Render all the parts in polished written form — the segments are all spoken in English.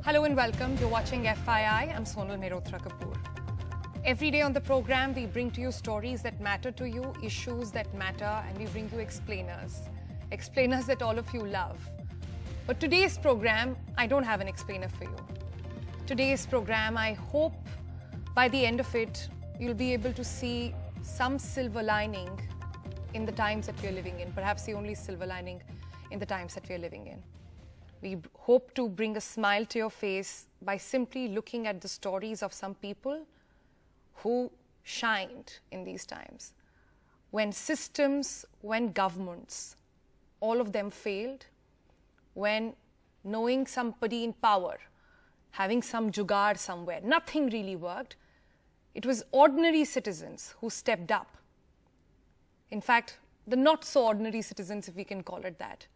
Hello and welcome. You're watching FII. I'm Sonal Mehrotra Kapoor. Every day on the program, we bring to you stories that matter to you, issues that matter, and we bring you explainers. Explainers that all of you love. But today's program, I don't have an explainer for you. Today's program, I hope by the end of it, you'll be able to see some silver lining in the times that we're living in, perhaps the only silver lining in the times that we're living in. We hope to bring a smile to your face by simply looking at the stories of some people who shined in these times. When systems, when governments, all of them failed, when knowing somebody in power, having some jugaad somewhere, nothing really worked, it was ordinary citizens who stepped up. In fact, the not so ordinary citizens, if we can call it that.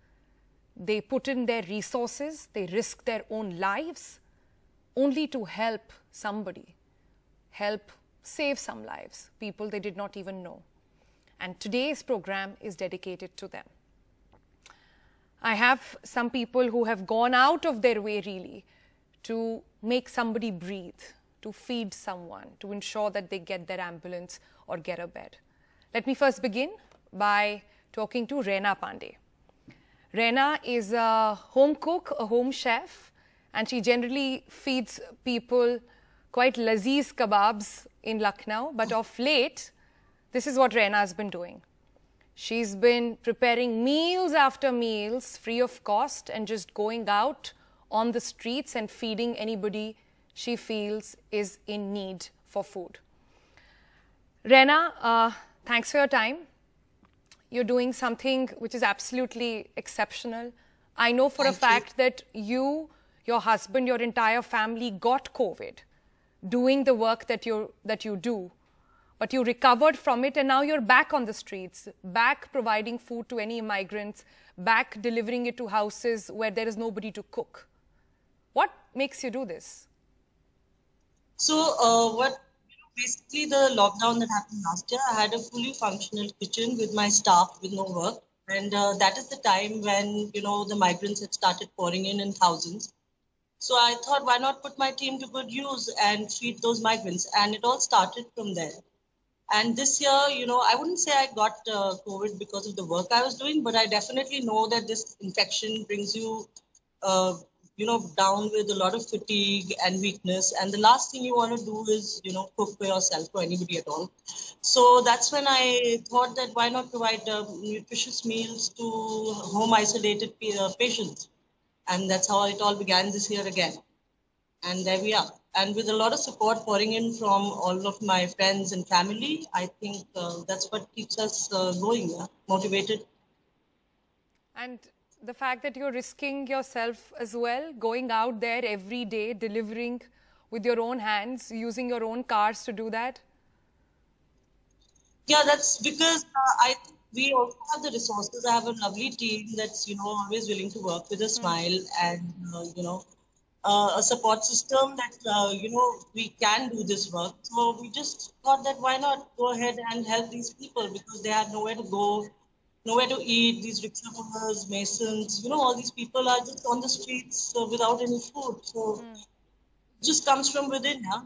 They put in their resources, they risked their own lives only to help somebody, help save some lives, people they did not even know. And today's program is dedicated to them. I have some people who have gone out of their way really to make somebody breathe, to feed someone, to ensure that they get their ambulance or get a bed. Let me first begin by talking to Reina Pandey. Reina is a home cook, a home chef, and she generally feeds people quite lazeez kebabs in Lucknow. But of late, this is what Reina has been doing. She's been preparing meals after meals, free of cost, and just going out on the streets and feeding anybody she feels is in need for food. Reina, thanks for your time. You're doing something which is absolutely exceptional. I know for a fact that you, your husband, your entire family got COVID doing the work that you do. But you recovered from it and now you're back on the streets, back providing food to any immigrants, back delivering it to houses where there is nobody to cook. What makes you do this? So basically the lockdown that happened last year, I had a fully functional kitchen with my staff with no work. And that is the time when, the migrants had started pouring in thousands. So I thought, why not put my team to good use and feed those migrants? And it all started from there. And this year, I wouldn't say I got COVID because of the work I was doing, but I definitely know that this infection brings you down with a lot of fatigue and weakness. And the last thing you want to do is, cook for yourself or anybody at all. So that's when I thought that why not provide nutritious meals to home isolated patients. And that's how it all began this year again. And there we are. And with a lot of support pouring in from all of my friends and family, I think that's what keeps us going, motivated. And the fact that you're risking yourself as well, going out there every day, delivering with your own hands, using your own cars to do that? Yeah, that's because I think we also have the resources. I have a lovely team that's, always willing to work with a smile and, a support system that, we can do this work. So we just thought that why not go ahead and help these people because they have nowhere to go, nowhere to eat. These rickshaw pullers, masons, all these people are just on the streets without any food. So it just comes from within, yeah.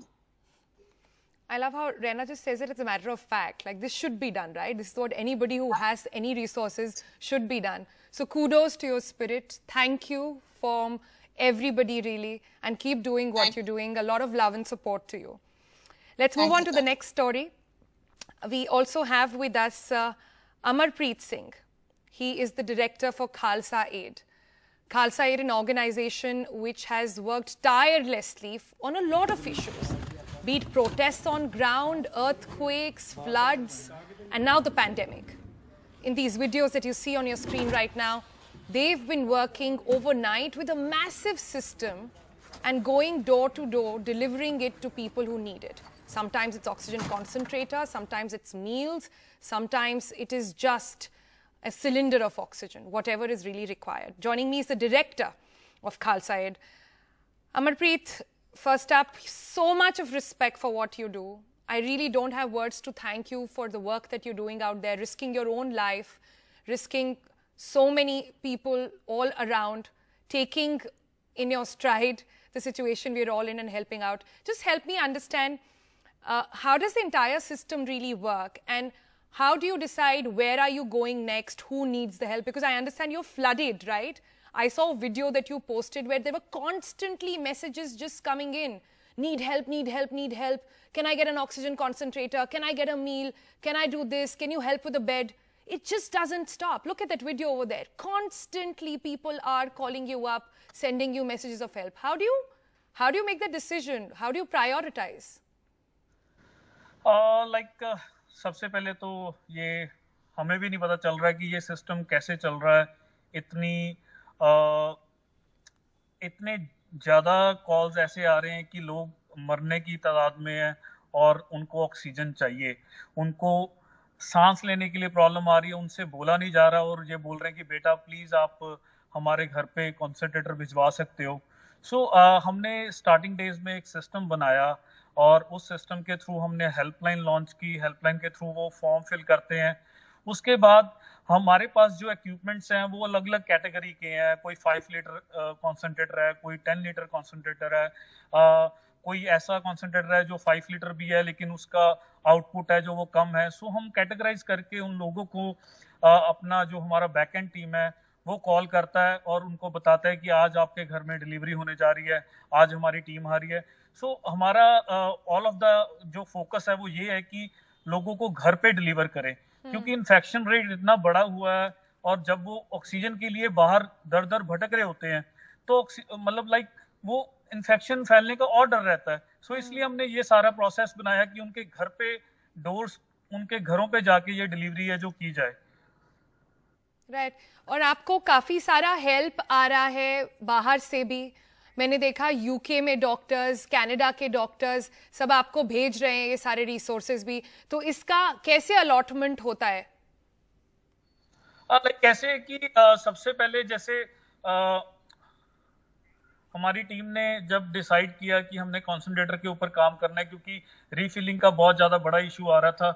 I love how Reina just says it as a matter of fact. Like, this should be done, right? This is what anybody who has any resources should be done. So kudos to your spirit. Thank you from everybody, really. And keep doing what you're doing. A lot of love and support to you. Let's move on to the next story. We also have with us Amarpreet Singh. He is the director for Khalsa Aid. Khalsa Aid, an organization which has worked tirelessly on a lot of issues. Be it protests on ground, earthquakes, floods, and now the pandemic. In these videos that you see on your screen right now, they've been working overnight with a massive system and going door to door, delivering it to people who need it. Sometimes it's oxygen concentrator, sometimes it's meals, sometimes it is just a cylinder of oxygen, whatever is really required. Joining me is the director of Khalsa Aid. Amarpreet, first up, so much of respect for what you do. I really don't have words to thank you for the work that you're doing out there, risking your own life, risking so many people all around, taking in your stride the situation we're all in and helping out. Just help me understand, how does the entire system really work, and how do you decide where are you going next, who needs the help? Because I understand you're flooded, right? I saw a video that you posted where there were constantly messages just coming in. Need help, need help, need help. Can I get an oxygen concentrator? Can I get a meal? Can I do this? Can you help with a bed? It just doesn't stop. Look at that video over there. Constantly people are calling you up, sending you messages of help. How do you make the decision? How do you prioritize? सबसे पहले तो ये हमें भी नहीं पता चल रहा है कि ये सिस्टम कैसे चल रहा है. इतने ज़्यादा कॉल्स ऐसे आ रहे हैं कि लोग मरने की तादाद में हैं और उनको ऑक्सीजन चाहिए. उनको सांस लेने के लिए प्रॉब्लम आ रही है, उनसे बोला नहीं जा रहा और ये बोल रहे हैं कि बेटा प्लीज़ आप हमारे घर पे कॉन्सेंट्रेटर भिजवा सकते हो. हमने स्टार्टिंग डेज में एक सिस्टम बनाया और उस सिस्टम के थ्रू हमने हेल्पलाइन लॉन्च की. हेल्पलाइन के थ्रू वो फॉर्म फिल करते हैं. उसके बाद हमारे पास जो इक्विपमेंट्स हैं वो अलग अलग कैटेगरी के हैं. कोई 5 लीटर कॉन्सेंट्रेटर है, कोई 10 लीटर कॉन्सेंट्रेटर है, कोई ऐसा कॉन्सेंट्रेटर है जो 5 लीटर भी है लेकिन उसका आउटपुट है जो वो कम है. हम कैटेगराइज करके उन लोगों को अपना जो हमारा बैक एंड टीम है वो कॉल करता है और उनको बताता है कि आज आपके घर में डिलीवरी होने जा रही है, आज हमारी टीम आ रही है. हमारा ऑल ऑफ द जो फोकस है वो ये है कि लोगों को घर पे डिलीवर करें, क्योंकि इन्फेक्शन रेट इतना बड़ा हुआ है और जब वो ऑक्सीजन के लिए बाहर दर दर भटक रहे होते हैं तो मतलब वो इन्फेक्शन फैलने का और डर रहता है. इसलिए हमने ये सारा प्रोसेस बनाया कि उनके घर पे डोर्स, उनके घरों पे जाके ये डिलीवरी है जो की जाए. राइट. और आपको काफी सारा हेल्प आ रहा है बाहर से भी. मैंने देखा यूके में डॉक्टर्स, कनाडा के डॉक्टर्स सब आपको भेज रहे हैं ये सारे रिसोर्सेज भी. तो इसका कैसे अलॉटमेंट होता है? कैसे कि सबसे पहले जैसे हमारी टीम ने जब डिसाइड किया कि हमने कॉन्सेंट्रेटर के ऊपर काम करना है क्योंकि रीफिलिंग का बहुत ज्यादा बड़ा इशू आ रहा था.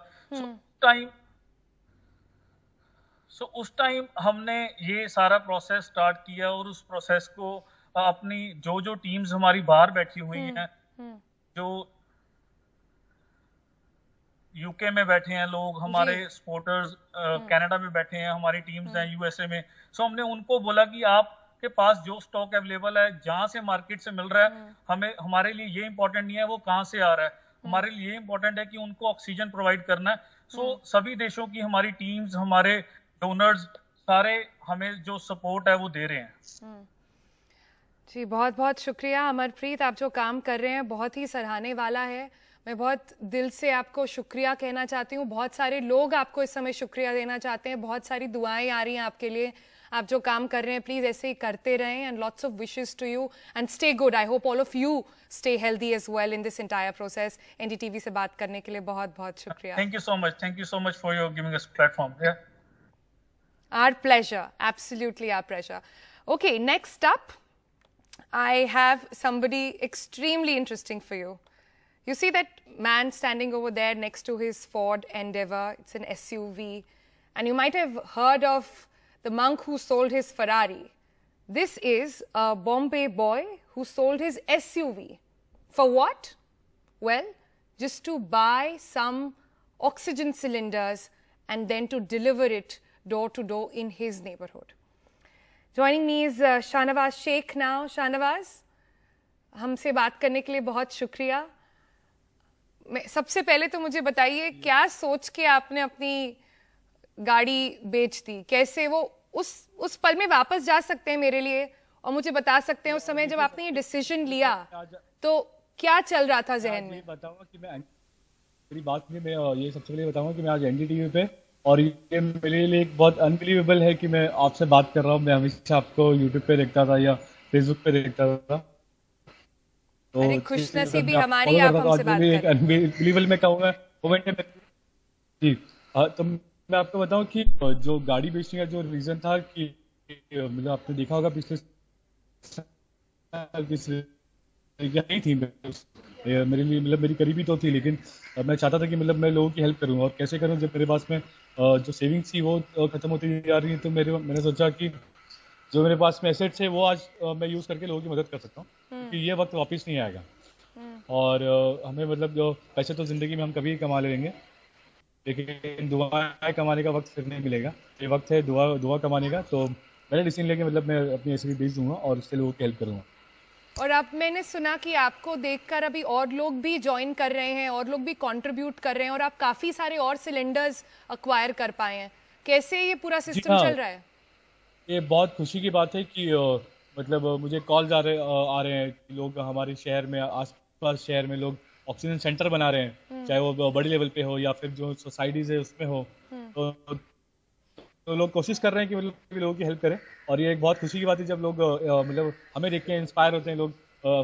उस टाइम हमने ये सारा प्रोसेस स्टार्ट किया और उस प्रोसेस को अपनी जो टीम्स हमारी बाहर बैठी हुई हैं, जो यूके में बैठे हैं लोग, हमारे सपोर्टर्स कनाडा में बैठे हैं, हमारी टीम्स हैं यूएसए में. हमने उनको बोला कि आपके पास जो स्टॉक अवेलेबल है, जहां से मार्केट से मिल रहा है, हमारे लिए ये इंपॉर्टेंट नहीं है वो कहां से आ रहा है. हमारे लिए ये इंपॉर्टेंट है कि उनको ऑक्सीजन प्रोवाइड करना है. सभी देशों की हमारी टीम्स, हमारे डोनर्स सारे हमें जो सपोर्ट है वो दे रहे हैं. जी बहुत बहुत शुक्रिया अमरप्रीत. आप जो काम कर रहे हैं बहुत ही सराहने वाला है. मैं बहुत दिल से आपको शुक्रिया कहना चाहती हूँ. बहुत सारे लोग आपको इस समय शुक्रिया देना चाहते हैं. बहुत सारी दुआएं आ रही हैं आपके लिए. आप जो काम कर रहे हैं प्लीज ऐसे ही करते रहें. And lots of wishes to you and stay good. I hope all of you stay healthy as well in this entire process. NDTV से बात करने के लिए बहुत बहुत शुक्रिया. Thank you so much for your giving us platform. Our pleasure, absolutely our pleasure. Okay, next up, I have somebody extremely interesting for you. You see that man standing over there next to his Ford Endeavour. It's an SUV. And you might have heard of the monk who sold his Ferrari. This is a Bombay boy who sold his SUV. For what? Well, just to buy some oxygen cylinders and then to deliver it door to door in his neighborhood. Joining me is Shahnawaz Sheikh now. Shahnawaz, हमसे बात करने के लिए बहुत शुक्रिया. सबसे पहले तो मुझे बताइए क्या सोच के आपने अपनी गाड़ी बेच दी? कैसे वो उस पल में वापस जा सकते हैं मेरे लिए, और मुझे बता सकते हैं उस समय जब आपने ये डिसीजन लिया तो क्या चल रहा था जहन में? बताऊंगा कि मेरी बात में मैं ये सबसे पहले बताऊंगा कि मैं आज एनडीटीवी पे, और ये मेरे लिए एक बहुत अनबिलीवेबल है कि मैं आपसे बात कर रहा हूँ. मैं हमेशा आपको यूट्यूब पे देखता था या फेसबुक पे देखता था. तो अरे खुशनसीबी हमारी आप हमसे बात कर रहे हैं. अनबिलीवेबल मैं कहूँगा मोमेंट है जी. तो मैं आपको बताऊं कि जो गाड़ी बेचने का जो रीजन था कि मतलब आपने देखा होगा पिछले नहीं थी मेरे लिए, मतलब मेरी करीबी तो थी, लेकिन मैं चाहता था कि मतलब मैं लोगों की हेल्प करूं. और कैसे करूं जब मेरे पास में जो सेविंग्स थी वो खत्म होती जा रही है. तो मैंने सोचा कि जो मेरे पास में एसेट्स है वो आज मैं यूज करके लोगों की मदद कर सकता हूं. क्योंकि ये वक्त वापस नहीं आएगा। और हमें मतलब जो पैसे तो जिंदगी में हम कभी कमा लेंगे, लेकिन दुआएं कमाने का वक्त फिर नहीं मिलेगा। ये वक्त है दुआ कमाने का। तो मैंने डिसीजन लिया कि मतलब मैं अपनी ऐसी बेच दूंगा और उससे लोगों की हेल्प करूंगा। और अब मैंने सुना कि आपको देखकर अभी और लोग भी ज्वाइन कर रहे हैं, और लोग भी कंट्रीब्यूट कर रहे हैं, और आप काफी सारे और सिलेंडर्स अक्वायर कर पाए हैं। कैसे ये पूरा सिस्टम हाँ, चल रहा है? ये बहुत खुशी की बात है कि मतलब मुझे कॉल्स आ रहे हैं कि लोग हमारे शहर में, आसपास शहर में लोग ऑक्सीजन सेंटर बना रहे हैं, चाहे वो बड़ी लेवल पे हो या फिर जो सोसाइटीज है उसमें हो। तो लोग कोशिश कर रहे हैं कि मतलब कि लोगों की हेल्प करें। और ये एक बहुत खुशी की बात है जब लोग मतलब हमें देख के इंस्पायर होते हैं, लोग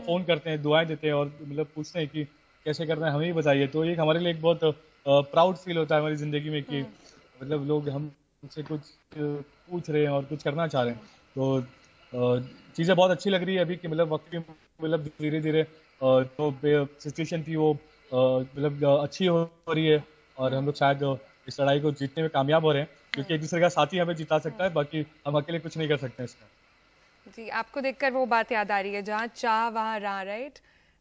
फोन करते हैं, दुआएं देते हैं और मतलब पूछते हैं कि कैसे करना है, हमें ही बताइए। तो ये हमारे लिए एक बहुत प्राउड फील होता है हमारी जिंदगी में कि मतलब लोग हमसे कुछ पूछ रहे हैं और कुछ करना चाह रहे हैं। तो चीज़ें बहुत अच्छी लग रही है अभी कि मतलब वक्त की मतलब धीरे धीरे जो सिचुएशन थी वो मतलब अच्छी हो रही है, और हम लोग शायद इस लड़ाई को जीतने में कामयाब हो रहे हैं, क्योंकि एक दूसरे का साथी हमें जिता सकता है, बाकी हम अकेले कुछ नहीं कर सकते हैं इसमें। जी, आपको देखकर वो बात याद आ रही है, जहाँ चाह वहाँ राह, राइट?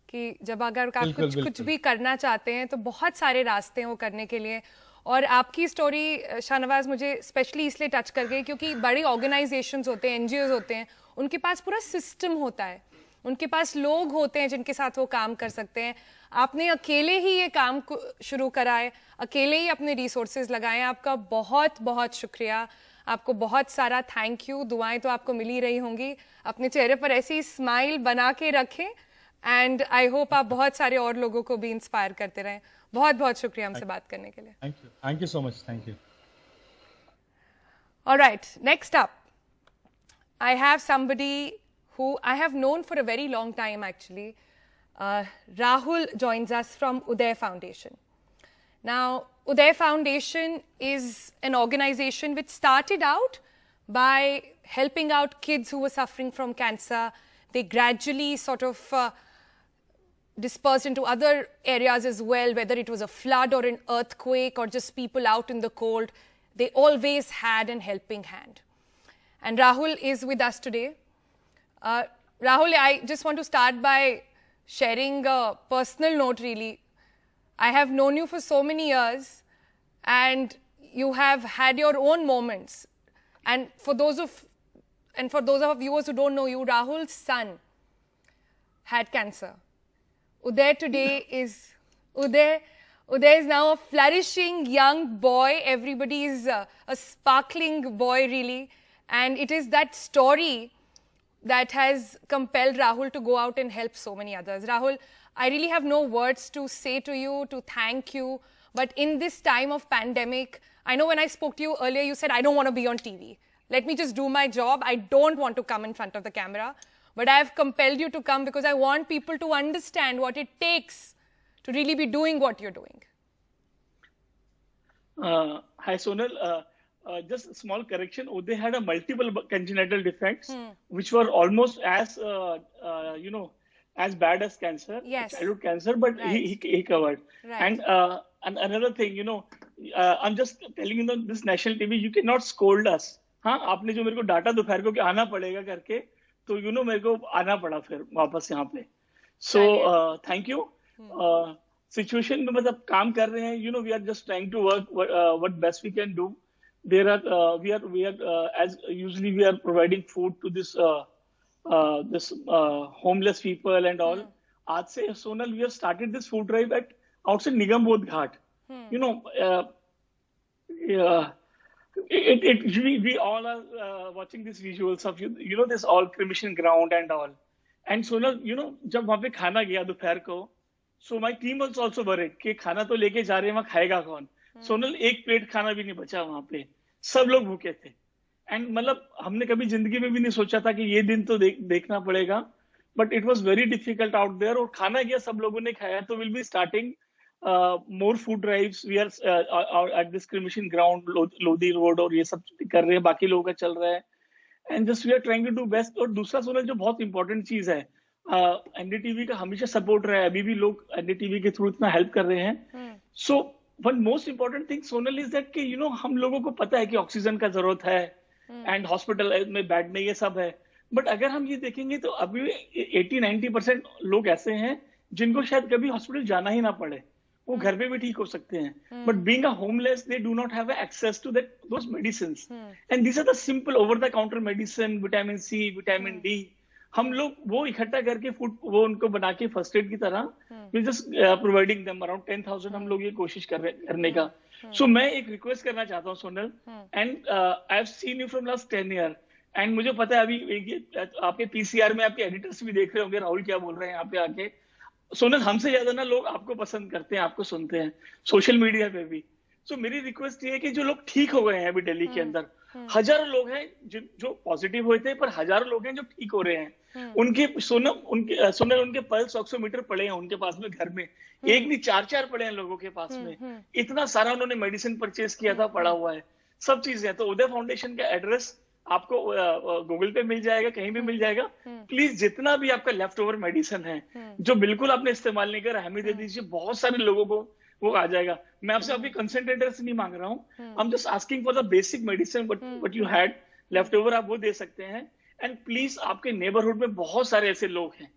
कि जब अगर आप बिल्कुल कुछ बिल्कुल भी करना चाहते हैं तो बहुत सारे रास्ते हैं वो करने के लिए। और आपकी स्टोरी शाहनवाज मुझे स्पेशली इसलिए टच कर गई क्योंकि बड़ी ऑर्गेनाइजेशंस होते हैं, एनजीओज होते हैं, उनके पास पूरा सिस्टम होता है, उनके पास लोग होते हैं जिनके साथ वो काम कर सकते हैं। आपने अकेले ही ये काम शुरू करा है, अकेले ही अपने रिसोर्सेज लगाए हैं। आपका बहुत बहुत शुक्रिया, आपको बहुत सारा थैंक यू। दुआएं तो आपको मिल ही रही होंगी, अपने चेहरे पर ऐसी स्माइल बना के रखें, एंड आई होप आप बहुत सारे और लोगों को भी इंस्पायर करते रहें। बहुत बहुत शुक्रिया हमसे बात करने के लिए। Thank you so much, thank you. Alright, next up, I have somebody who I have known for a very long time actually. Rahul joins us from Uday Foundation. Now, Uday Foundation is an organization which started out by helping out kids who were suffering from cancer. They gradually sort of dispersed into other areas as well, whether it was a flood or an earthquake or just people out in the cold. They always had a helping hand. And Rahul is with us today. Rahul, I just want to start by sharing a personal note really. I have known you for so many years, and you have had your own moments. And for those of viewers who don't know you, Rahul's son had cancer. Uday today is Uday is now a flourishing young boy. Everybody is a sparkling boy really, and it is that story that has compelled Rahul to go out and help so many others. Rahul, I really have no words to say to you, to thank you, but in this time of pandemic, I know when I spoke to you earlier, you said, I don't want to be on TV. Let me just do my job. I don't want to come in front of the camera, but I have compelled you to come because I want people to understand what it takes to really be doing what you're doing. Hi, Sonal. Just a small correction. Uday had a multiple congenital defects, which were almost as, as bad as cancer, childhood cancer, but he covered. Right. And another thing, I'm just telling you, this national TV, you cannot scold us. हाँ, आपने जो मेरे को data दोपहर को कि आना पड़ेगा करके, तो मेरे को आना पड़ा फिर वापस यहाँ पे. So thank you. Situation में मतलब काम कर रहे हैं. We are just trying to work what best we can do. There are we are as usually we are providing food to this homeless people and all. आज से Sonal, we have started this food drive at outside Nigam Bodh Ghat. We all are watching these visuals of this all cremation ground and all. And Sonal, जब वहाँ पे खाना गया दोपहर को, so my team was also worried कि खाना तो लेके जा रहे हैं, वहाँ खाएगा कौन? सोनल, एक प्लेट खाना भी नहीं बचा वहाँ पे, सब लोग भूखे थे. एंड मतलब हमने कभी जिंदगी में भी नहीं सोचा था कि ये दिन तो देखना पड़ेगा, but it was very difficult out there. और खाना गया, सब लोगों ने खाया. तो will be starting more food drives. We are at this cremation ground, Lodhi Road, और ये सब कर रहे हैं. बाकी लोगों का चल रहा है. And just we are trying to do best. और दूसरा सोनल, जो बहुत इंपॉर्टेंट चीज है, एनडीटीवी का हमेशा सपोर्ट रहा है. अभी भी लोग एनडीटीवी के थ्रू इतना हेल्प कर रहे हैं. So one most important thing Sonal is that कि हम लोगों को पता है कि ऑक्सीजन का जरूरत है एंड हॉस्पिटल में बेड में ये सब है, बट अगर हम ये देखेंगे तो अभी 80-90% लोग ऐसे हैं जिनको शायद कभी हॉस्पिटल जाना ही ना पड़े, वो घर पे भी ठीक हो सकते हैं, but being a homeless they do not have access to that those medicines, and these are the simple over the counter medicine, vitamin C, vitamin D, हम लोग वो इकट्ठा करके फूड वो उनको बना के फर्स्ट एड की तरह we just providing them around 10,000, हम लोग ये कोशिश करने का। सो मैं एक रिक्वेस्ट करना चाहता हूँ Sonal, and I have seen you from last 10 year, and मुझे पता है अभी आपके पीसीआर में आपके एडिटर्स भी देख रहे होंगे, राहुल क्या बोल रहे हैं यहाँ पे आके। सोनल, हमसे ज्यादा ना लोग आपको पसंद करते हैं, आपको सुनते हैं सोशल मीडिया पे भी। सो मेरी रिक्वेस्ट ये है कि जो लोग ठीक हो गए हैं अभी दिल्ली के अंदर, हजारों लोग हैं जो पॉजिटिव हुए थे, पर हजारों लोग हैं जो ठीक हो रहे हैं। उनके सोनल उनके पल्स ऑक्सीमीटर पड़े हैं उनके पास में घर में, एक नहीं 4-4 पड़े हैं लोगों के पास में, इतना सारा उन्होंने मेडिसिन परचेज किया था, पड़ा हुआ है, सब चीजें। तो उदय फाउंडेशन का एड्रेस आपको गूगल पे मिल जाएगा, कहीं भी मिल जाएगा। प्लीज जितना भी आपका लेफ्ट ओवर मेडिसिन है जो बिल्कुल आपने इस्तेमाल नहीं करा, हमें दे दीजिए, बहुत सारे लोगों को वो आ जाएगा। मैं आपसे आपकी कंसेंट एड्रेस नहीं मांग रहा हूँ, I am just asking for the basic medicine what you had left over, आप वो दे सकते हैं। एंड प्लीज आपके नेबरहुड में बहुत सारे ऐसे लोग हैं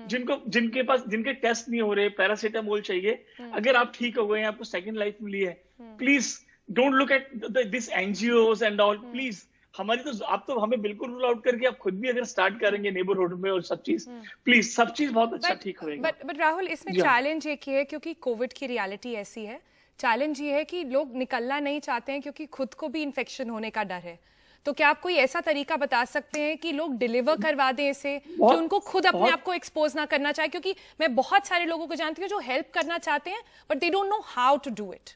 जिनके टेस्ट नहीं हो रहे, पैरासीटामोल चाहिए, अगर आप ठीक हो गए, आपको सेकंड लाइफ मिली है, please don't look at this NGOs and all, please हमारी तो आप तो हमें बिल्कुल रूल आउट करके आप खुद भी अगर स्टार्ट करेंगे नेबरहुड में और सब चीज, प्लीज सब चीज बहुत अच्छा ठीक होएगा। बट राहुल, इसमें चैलेंज एक ही है, क्योंकि कोविड की रियलिटी ऐसी है, चैलेंज ये है कि लोग निकलना नहीं चाहते हैं क्योंकि खुद को भी इन्फेक्शन होने का डर है। तो क्या आप कोई ऐसा तरीका बता सकते हैं कि लोग डिलीवर करवा दें इसे, कि उनको खुद अपने आप को एक्सपोज ना करना चाहे? क्योंकि मैं बहुत सारे लोगों को जानती हूँ जो हेल्प करना चाहते हैं but they don't know how to do it.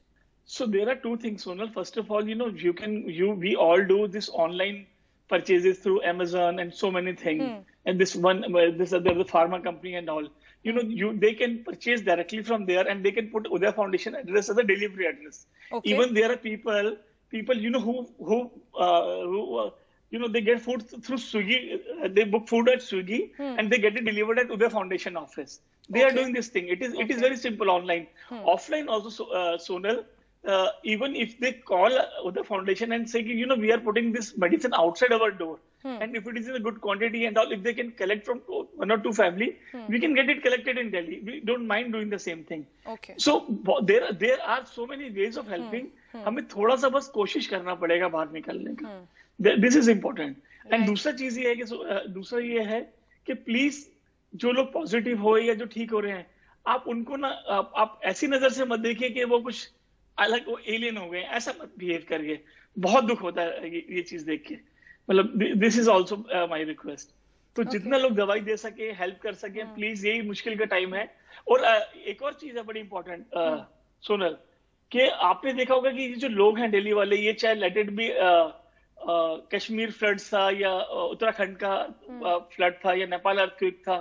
So there are two things, Sonal. First of all, we all do this online purchases through Amazon and so many things. And this other pharma company and all. They can purchase directly from there, and they can put Uday Foundation address as a delivery address. Okay. Even there are people who they get food through Swiggy. They book food at Swiggy and they get it delivered at Uday Foundation office. They are doing this thing. It is very simple online. Offline also, Sonal. Even if they call the foundation and say, we are putting this medicine outside our door, and if it is in a good quantity and all, if they can collect from 1 or 2 family, we can get it collected in Delhi. We don't mind doing the same thing. Okay. So there are so many ways of helping. हमें थोड़ा सा बस कोशिश करना पड़ेगा बाहर निकलने का. This is important. And दूसरा चीज ये है कि प्लीज जो लोग पॉजिटिव हो या जो ठीक हो रहे हैं, आप उनको ना आप ऐसी नजर से मत देखिए कि वो कुछ अलग, वो एलियन हो गए, ऐसा मत बिहेव करिए। बहुत दुख होता है ये चीज देख के। मतलब this is also my request. तो जितना लोग दवाई दे सके, हेल्प कर सके, प्लीज, यही मुश्किल का टाइम है। और एक और चीज है बड़ी इंपॉर्टेंट सोनल, कि आपने देखा होगा कि जो लोग हैं दिल्ली वाले, ये चाहे let it be Kashmir flood था या उत्तराखंड का फ्लड था या नेपाल अर्थक्वेक था,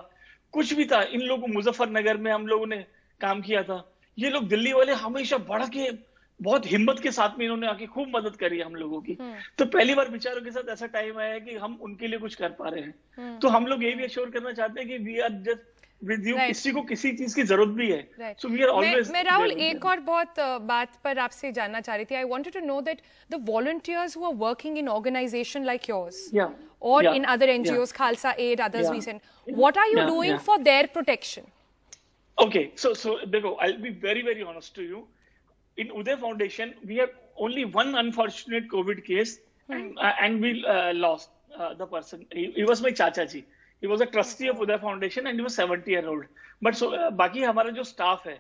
कुछ भी था, इन लोगों मुजफ्फरनगर में हम लोगों ने काम किया था। ये लोग दिल्ली वाले हमेशा बढ़ के बहुत हिम्मत के साथ में इन्होंने आके खूब मदद करी है हम लोगों की। तो पहली बार बेचारों के साथ ऐसा टाइम आया है कि हम उनके लिए कुछ कर पा रहे हैं। तो हम लोग ये भी एश्योर करना चाहते हैं कि we are just with you, किसी को किसी चीज की जरूरत भी है। So we are always. मैं राहुल एक और बहुत बात पर आपसे जानना चाह रही थी। I wanted to know that the volunteers who are working in organization like yours और in other NGOs, Khalsa Aid, others recent, what are you doing for their protection? Okay, so देखो, I'll be very, very honest to you. In Uday Foundation, we have only one unfortunate COVID case, and we lost the person. He was my chacha ji. He was a trustee of Uday Foundation, and he was 70-year-old. But बाकी हमारा जो staff है,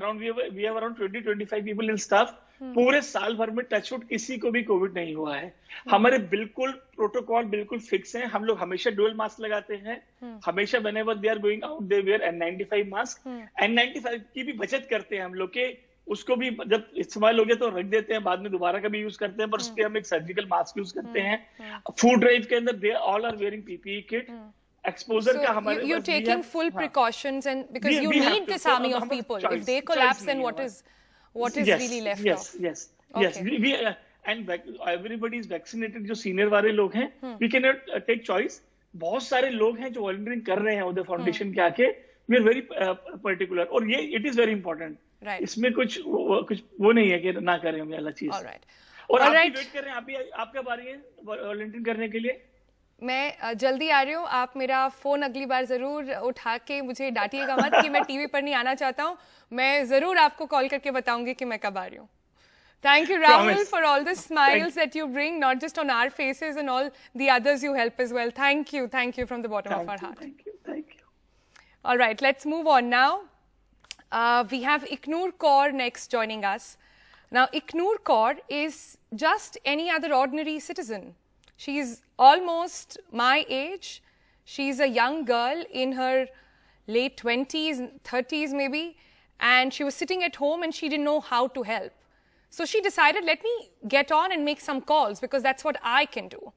around we have around 20-25 people in staff. पूरे साल भर में touchwood किसी को भी कोविड नहीं हुआ है। हमारे बिल्कुल प्रोटोकॉल बिल्कुल फिक्स हैं। हम लोग हमेशा डुअल मास्क लगाते हैं, हमेशा whenever they are going out they wear N95 mask. N95 की भी बचत करते हैं हम लोग के, उसको भी जब इस्तेमाल हो गया तो रख देते हैं, बाद में दोबारा कभी यूज करते हैं, पर उस पर हम एक सर्जिकल मास्क यूज करते हैं। फूड ड्राइव के अंदर they all are wearing PPE kit. Exposure का हमारे you're taking full precautions, and because you need this army of people. If they collapse, then what is really left of? Yes. We and everybody is vaccinated. जो senior वाले लोग हैं, we cannot take choice. बहुत सारे लोग हैं जो volunteering कर रहे हैं उदय फाउंडेशन के आके। We are very particular, और ये it is very important. Right. इसमें कुछ वो नहीं है कि ना करें हम वाला चीज। और आप वेट कर रहे हैं, आप कब आ रही है वॉलंटियरिंग करने के लिए? मैं जल्दी आ रही हूँ. आप मेरा फ़ोन अगली बार ज़रूर उठा के मुझे डांटिएगा मत कि मैं टीवी पर नहीं आना चाहता हूँ. मैं ज़रूर आपको कॉल करके बताऊंगी कि मैं कब आ रही हूँ. Thank you, Rahul, Promise. for all the smiles that you bring, not just on our faces and all the others you help as well. Thank you from the bottom of our heart. Thank you. All right, let's move on now. We have Iknoor Kaur next joining us. Now, Iknoor Kaur is just any other ordinary citizen. She's almost my age. She's a young girl in her late 20s, 30s maybe, and she was sitting at home and she didn't know how to help. So she decided, let me get on and make some calls because that's what I can do.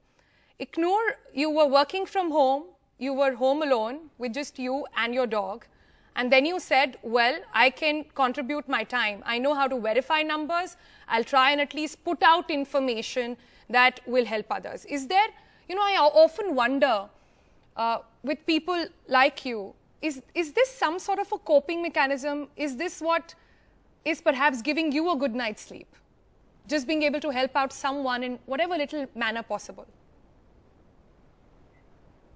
Iknoor, you were working from home. You were home alone with just you and your dog. And then you said, well, I can contribute my time. I know how to verify numbers. I'll try and at least put out information that will help others. Is there, I often wonder with people like you, is this some sort of a coping mechanism? Is this what is perhaps giving you a good night's sleep? Just being able to help out someone in whatever little manner possible.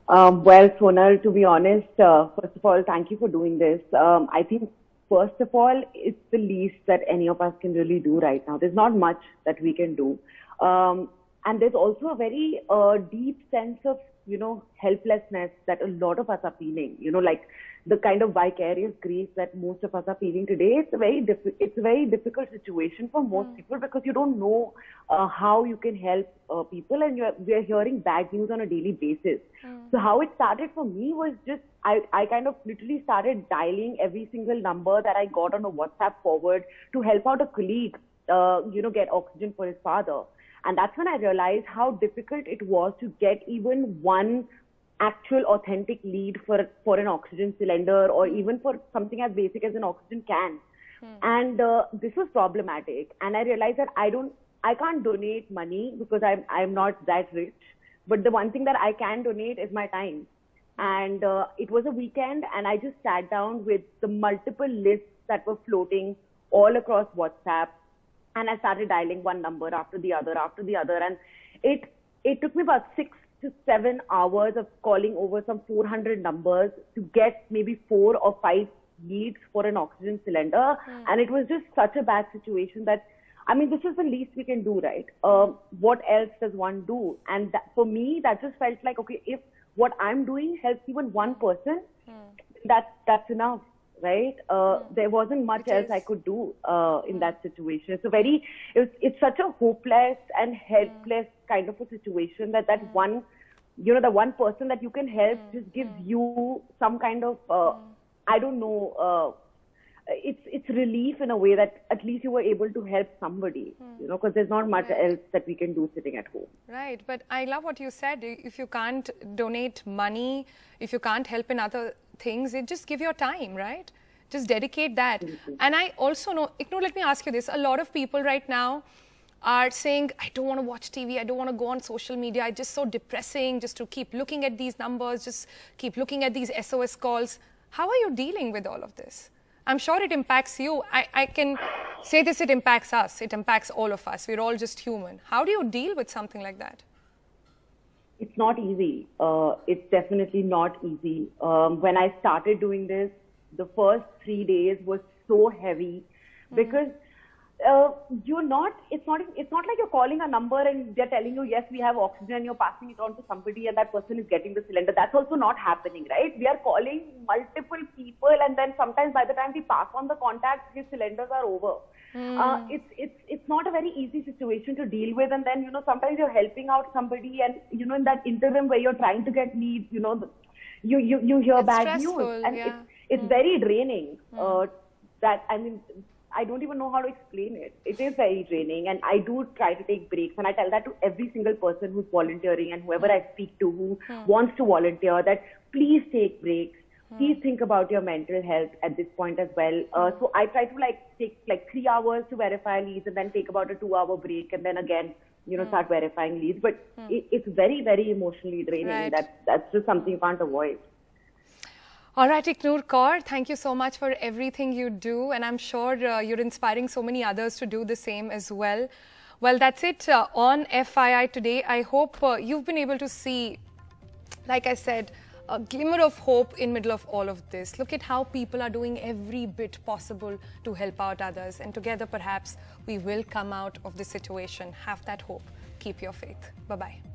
Well, Sonal, to be honest, first of all, thank you for doing this. I think, first of all, it's the least that any of us can really do right now. There's not much that we can do. And there's also a very deep sense of, helplessness that a lot of us are feeling, like the kind of vicarious grief that most of us are feeling today. It's a very difficult situation for most people because you don't know how you can help people, and we are hearing bad news on a daily basis. So how it started for me was just, I kind of literally started dialing every single number that I got on a WhatsApp forward to help out a colleague, get oxygen for his father. And that's when I realized how difficult it was to get even one actual authentic lead for an oxygen cylinder, or even for something as basic as an oxygen can. And this was problematic. And I realized that I can't donate money because I'm not that rich. But the one thing that I can donate is my time. And it was a weekend, and I just sat down with the multiple lists that were floating all across WhatsApp. And I started dialing one number after the other. And it took me about 6 to 7 hours of calling over some 400 numbers to get maybe 4 or 5 leads for an oxygen cylinder. And it was just such a bad situation that, this is the least we can do, right? What else does one do? And for me, that just felt like, okay, if what I'm doing helps even one person, that's enough. Right? There wasn't much else I could do in that situation. It's such a hopeless and helpless kind of a situation that one, the one person that you can help just gives you some kind of, it's relief in a way that at least you were able to help somebody, because there's not much else that we can do sitting at home. Right. But I love what you said. If you can't donate money, if you can't help in other things, just give your time, right? Just dedicate that. And I also know, Iknoor, let me ask you this. A lot of people right now are saying, I don't want to watch TV. I don't want to go on social media. It's just so depressing just to keep looking at these numbers, just keep looking at these SOS calls. How are you dealing with all of this? I'm sure it impacts you. I can say this, it impacts us. It impacts all of us. We're all just human. How do you deal with something like that? It's not easy. It's definitely not easy. When I started doing this, the first 3 days was so heavy because it's not like you're calling a number and they're telling you, yes, we have oxygen, and you're passing it on to somebody and that person is getting the cylinder. That's also not happening, right? We are calling multiple people, and then sometimes by the time we pass on the contacts, these cylinders are over. It's not a very easy situation to deal with, and then sometimes you're helping out somebody, and in that interim where you're trying to get leads, you hear it's bad stressful, news, and yeah. it's very draining. I don't even know how to explain it. It is very draining, and I do try to take breaks, and I tell that to every single person who's volunteering and whoever I speak to who wants to volunteer, that please take breaks. Please think about your mental health at this point as well. So I try to take 3 hours to verify leads, and then take about a 2-hour break, and then again, start verifying leads. But it's very, very emotionally draining. Right. That's just something you can't avoid. All right, Iknoor Kaur, thank you so much for everything you do, and I'm sure you're inspiring so many others to do the same as well. Well, that's it on FYI today. I hope you've been able to see like I said, a glimmer of hope in middle of all of this. Look at how people are doing every bit possible to help out others, and together perhaps we will come out of this situation. Have that hope. Keep your faith. Bye-bye.